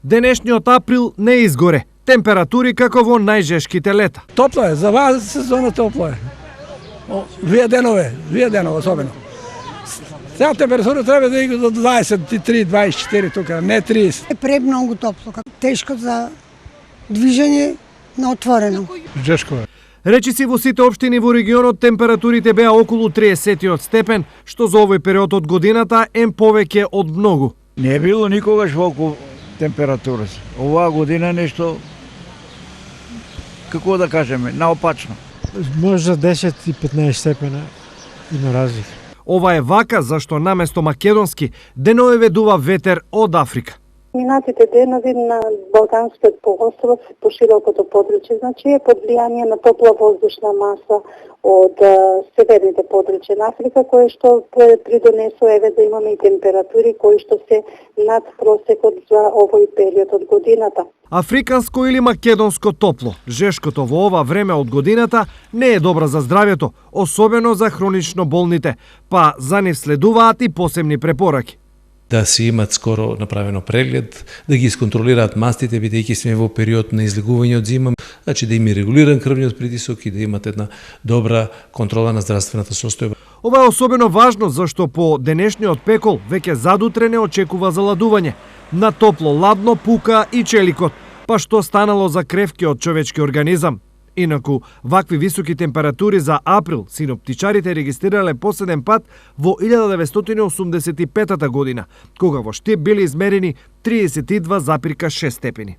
Денешниот април не изгоре. Температури како во најжешките лета. Топло е, за вас сезона топло е. Две денове особено. Сега температура треба да иде до 23, 24 тука, не 30. Е премногу топло, тешко за движење на отворено. Жешко е. Речиси во сите општини во регионот температурите беа околу 30 степен, што за овој период од годината е повеќе од многу. Не е било никогаш волку температура. Оваа година нешто, како да кажеме, наопачно. Може 10 и 15 степена има разлика. Ова е вака зашто наместо македонски денове дува ветер од Африка. Минатите денови на Балканскиот полуостров по широкото подручје, значи е под влијание на топла воздушна маса од северните подручја на Африка, кое што придонесо еве да имаме и температури кои што се над просекот за овој период од годината. Африканско или македонско топло, жешкото во ова време од годината не е добра за здравјето, особено за хронично болните, па за нив следуваат и посебни препораки. Да си имат скоро направено преглед, да ги исконтролираат мастите, бидејќи сме во период на излегување од зима, значи да има регулиран крвниот притисок и да имат една добра контрола на здравствената состојба. Ова е особено важно зашто по денешниот пекол веќе задутре не очекува заладување. На топло ладно пука и челикот, па што станало за кревкиот човечки организам. Инаку, вакви високи температури за април синоптичарите регистрирале последен пат во 1985 година, кога во Штип биле измерени 32,6 степени.